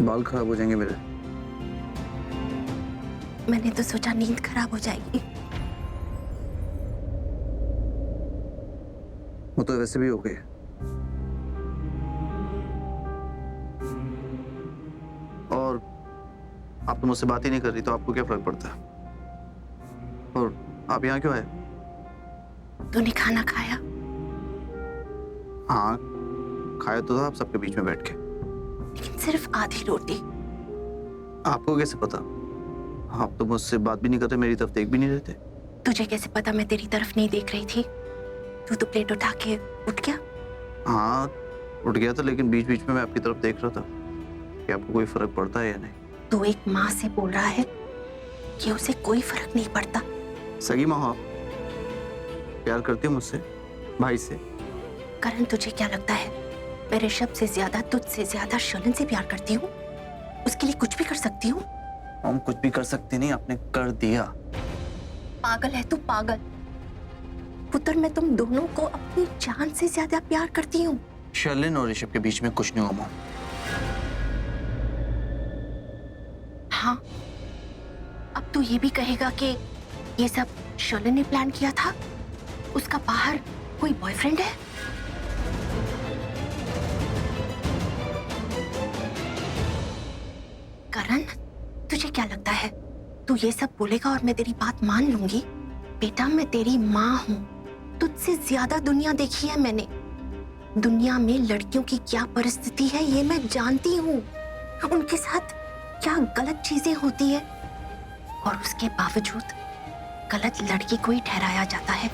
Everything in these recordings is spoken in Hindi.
बाल खराब हो जाएंगे मेरे। मैंने तो सोचा नींद खराब हो जाएगी। वो तो वैसे भी हो गई। और आप तो मुझसे बात ही नहीं कर रही, तो आपको क्या फर्क पड़ता है? और आप यहाँ क्यों आए? तूने खाना खाया? हाँ, खाया तो था आप सबके बीच में बैठ के। लेकिन सिर्फ आधी रोटी। आपको कैसे पता? आप तो मुझसे बात भी नहीं करते, मेरी तरफ देख भी नहीं रहे थे। तुझे कैसे पता मैं तेरी तरफ नहीं देख रही थी? तू तो प्लेट उठा के उठ गया। हाँ, उठ गया था, लेकिन बीच बीच में मैं आपकी तरफ देख रहा था कि आपको कोई फर्क पड़ता है या नहीं। तू एक माँ से बोल रहा है कि उसे कोई फर्क नहीं पड़ता। सगी माँ हो आप? प्यार करती हो मुझसे, भाई से? करण, तुझे क्या लगता है मैं ऋषभ से ज्यादा, तुझसे ज्यादा शर्लिन से प्यार करती हूँ? उसके लिए कुछ भी कर सकती हूँ। हम कुछ भी कर सकते नहीं, आपने कर दिया। पागल है तू, पागल। पुत्र, मैं तुम दोनों को अपनी जान से ज्यादा प्यार करती हूँ। शर्लिन और ऋषभ के बीच में कुछ नहीं हुआ मॉम। हाँ, अब तू ये भी कहेगा कि ये सब शर्लिन ने प्लान किया था? उसका बाहर कोई बॉयफ्रेंड है? करण, तुझे क्या लगता है तू ये सब बोलेगा और मैं तेरी बात मान लूंगी? बेटा, मैं तेरी माँ हूँ। तुझसे ज्यादा दुनिया देखी है मैंने। दुनिया में लड़कियों की क्या परिस्थिति है ये मैं जानती हूँ। उनके साथ क्या गलत चीजें होती है, और उसके बावजूद गलत लड़की को ही ठहराया जाता है।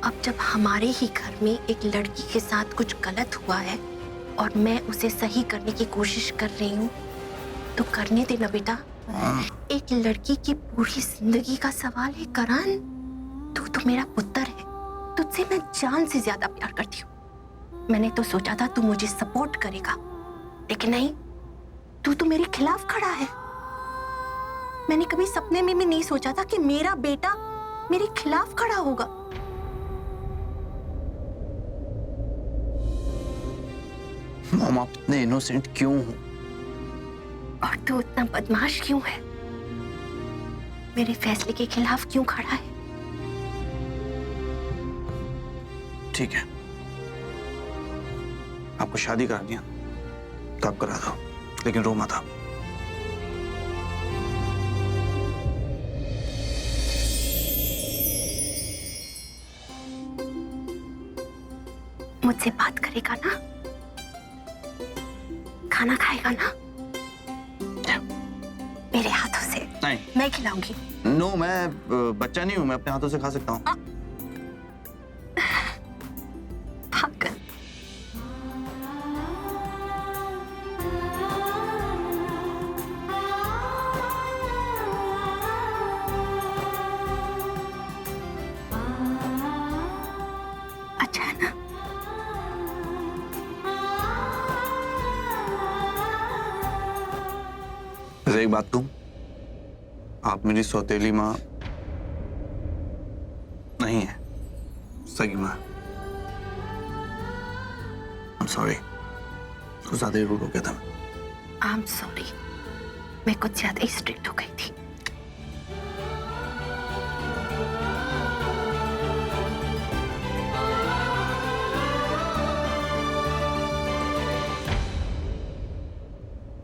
अब जब हमारे ही घर में एक लड़की के साथ कुछ गलत हुआ है और मैं उसे सही करने की कोशिश कर रही हूँ, तो करने देना बेटा। एक लड़की की पूरी जिंदगी का सवाल है करण। तू तो मेरा पुत्र है, तुझसे मैं जान से ज्यादा प्यार करती हूँ। मैंने तो सोचा था तू मुझे सपोर्ट करेगा, लेकिन नहीं, तू तो मेरे खिलाफ खड़ा है। मैंने कभी सपने में भी नहीं सोचा था कि मेरा बेटा मेरे खिलाफ खड़ा होगा। मॉम, आप इतने इनोसेंट क्यों हो? और तू इतना बदमाश क्यों है? मेरे फैसले के खिलाफ क्यों खड़ा है? ठीक है, आपको शादी करानी है तो आप करा दो, लेकिन रो मत आप। मुझसे बात करेगा ना? खाना खाएगा ना? मेरे हाथों से। नहीं, मैं खिलाऊंगी। नो, मैं बच्चा नहीं हूं, मैं अपने हाथों से खा सकता हूँ। पागल। अच्छा है ना? एक बात कहूं, आप मेरी सौतेली माँ नहीं है, सगी माँ। I'm sorry, कुछ ज्यादा ही रूड हो गया था। I'm sorry, मैं कुछ ज्यादा ही स्ट्रिक्ट हो गई थी।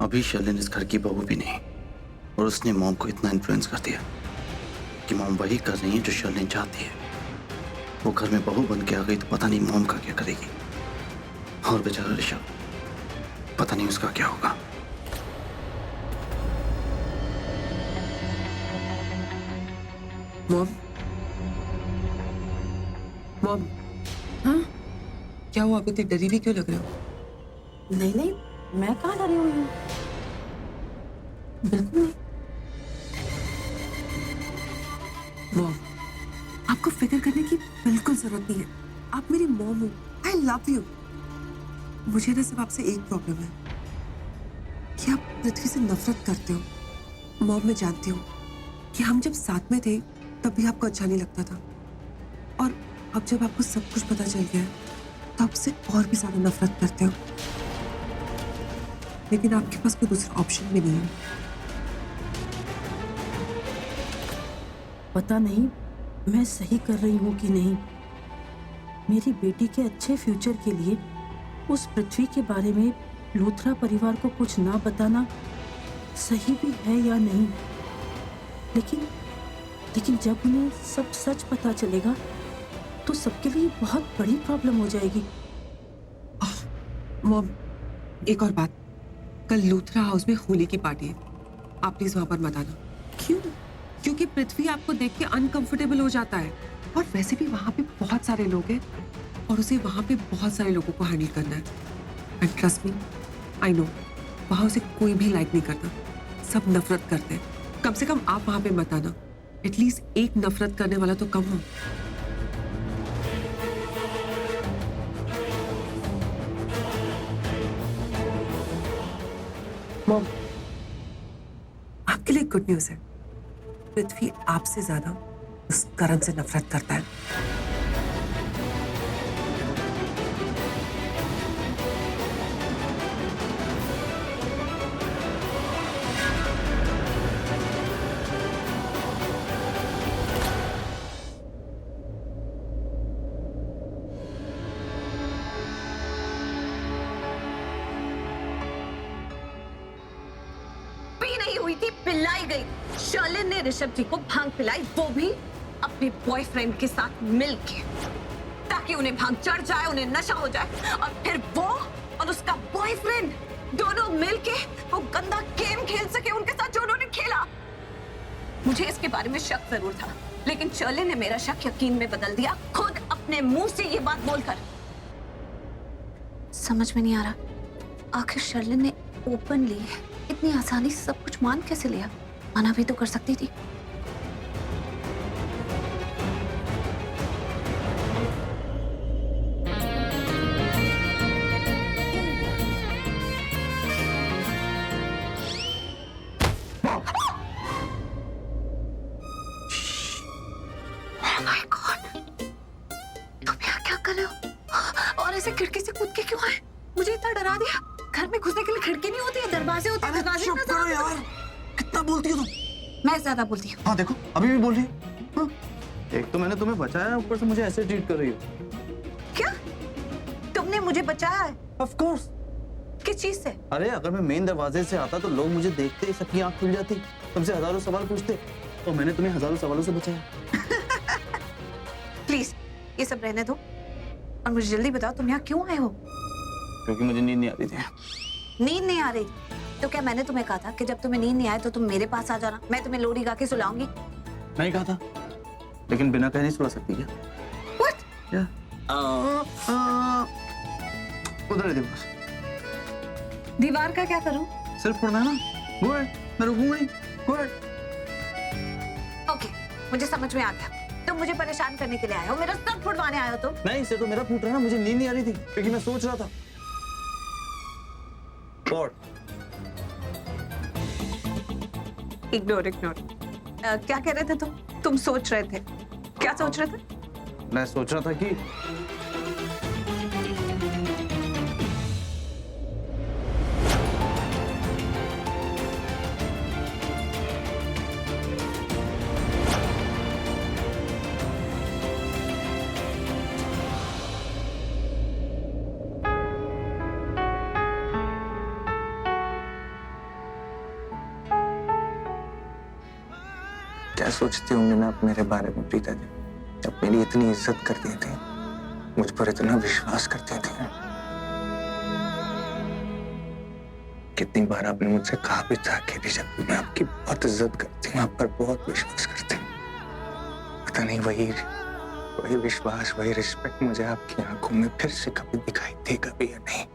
अभी शर्लिन इस घर की बहू भी नहीं, और उसने मॉम को इतना इन्फ्लुएंस कर दिया कि मॉम वही कर रही है जो शर्लिन चाहती है। वो घर में बहू बन के आ गई तो पता नहीं मॉम का क्या करेगी, और बेचारा ऋषभ, पता नहीं उसका क्या होगा। मॉम, मॉम, हाँ? क्या हुआ? आप इतनी डरी हुई क्यों लग रहे हो? नहीं नहीं, मैं कहाँ डरी हुई हूँ? बिल्कुल नहीं। मॉम, आपको फिक्र करने की बिल्कुल जरूरत नहीं है। आप मेरी मॉम हो, आई लव यू। मुझे ना सिर्फ आपसे एक प्रॉब्लम है कि आप पृथ्वी से नफरत करते हो। मॉम, मैं जानती हूँ कि हम जब साथ में थे तब भी आपको अच्छा नहीं लगता था, और अब जब आपको सब कुछ पता चल गया है तो आपसे और भी ज्यादा नफरत करते हो। लेकिन आपके पास कोई दूसरा ऑप्शन भी नहीं है। पता नहीं मैं सही कर रही हूँ कि नहीं। मेरी बेटी के अच्छे फ्यूचर के लिए उस पृथ्वी के बारे में लूथरा परिवार को कुछ ना बताना सही भी है या नहीं। लेकिन जब उन्हें सब सच पता चलेगा तो सबके लिए बहुत बड़ी प्रॉब्लम हो जाएगी। मॉम, एक और बात, कल लूथरा हाउस में होली की पार्टी है, आप प्लीज वहां पर मत आना। क्यों? क्योंकि पृथ्वी आपको देख के अनकंफर्टेबल हो जाता है, और वैसे भी वहां पे बहुत सारे लोग हैं और उसे वहां पे बहुत सारे लोगों को हैंडल करना है। And trust me, I know, वहां उसे कोई भी लाइक नहीं करता, सब नफरत करते हैं। कम से कम आप वहां पे मत आना, एटलीस्ट एक नफरत करने वाला तो कम हो। मॉम, आपके लिए गुड न्यूज है, पृथ्वी आपसे ज्यादा उस करण से नफरत करता है। नहीं हुई थी, पिलाई गई। शर्लिन ने ऋषभ जी को भांग पिलाई, वो भी अपने बॉयफ्रेंड के साथ मिलके, ताकि उन्हें भांग चढ़ जाए, उन्हें नशा हो जाए, और फिर वो और उसका बॉयफ्रेंड दोनों मिलके वो गंदा गेम खेल सके उनके साथ जो उन्होंने खेला। मुझे इसके बारे में शक जरूर था, लेकिन शर्लिन ने मेरा शक यकीन में बदल दिया, खुद अपने मुंह से ये बात बोलकर। समझ में नहीं आ रहा, आखिर शर्लिन ने ओपनली इतनी आसानी से सब कुछ मान कैसे लिया? मना भी तो कर सकती थी। Oh my God! तुम यहाँ क्या कर रहे हो? और ऐसे खिड़की से कूद के क्यों आए? मुझे इतना डरा दिया। घर में घुसने के लिए खिड़की नहीं होती है, दरवाजे होते हैं। दरवाजे चुप करो यार, कितना बोलती हो तुम? मैं ज्यादा बोलती हूँ। हाँ देखो, अभी भी बोल रही है। हाँ? एक तो मैंने तुम्हें बचाया, ऊपर से मुझे ऐसे ट्रीट कर रही हो। क्या तुमने मुझे बचाया है? Of course. किस चीज से? अरे अगर मैं मेन दरवाजे से आता तो लोग मुझे देखते ही सबकी आंख खुल जाती, तुमसे हजारों सवाल पूछते, और मैंने तुम्हें हजारों सवालों से बचाया। प्लीज ये सब रहने दो और मुझे जल्दी बताओ तुम यहाँ क्यों आए हो? क्योंकि मुझे नींद नहीं आ रही थी। नींद नहीं आ रही तो क्या मैंने तुम्हें कहा था कि जब तुम्हें नींद नहीं आए तो तुम मेरे पास आ जाना, मैं तुम्हें लोरी गा के सुलाऊंगी? नहीं कहा था, लेकिन बिना कहे नहीं सुला सकती क्या? What? क्या? उधर है दीवार। दीवार का क्या करूं? सिर्फ फोड़ना है ना? गो अहेड, मैं रुकूंगा नहीं। Go ahead. ओके, मुझे समझ में आ गया। तुम मुझे परेशान करने के लिए आए हो, मेरा सर फुटवाने आए हो तुम। नहीं, इसे तो मेरा फूट रहा ना, मुझे नींद नहीं आ रही थी क्योंकि मैं सोच रहा था। और इग्नोर क्या कह रहे थे तुम सोच रहे थे? क्या सोच रहे थे? मैं सोच रहा था कि क्या सोचती होंगे ना आप मेरे बारे में प्रीता जी, जब मेरी इतनी इज्जत करती थी, मुझ पर इतना विश्वास करती थी। कितनी बार आपने मुझसे कहा भी था कि ऋषभ, मैं आपकी बहुत इज्जत करती हूँ, आप पर बहुत विश्वास करती हूँ। पता नहीं वही विश्वास, वही रिस्पेक्ट मुझे आपकी आंखों में फिर से कभी दिखाई देगा भी या नहीं।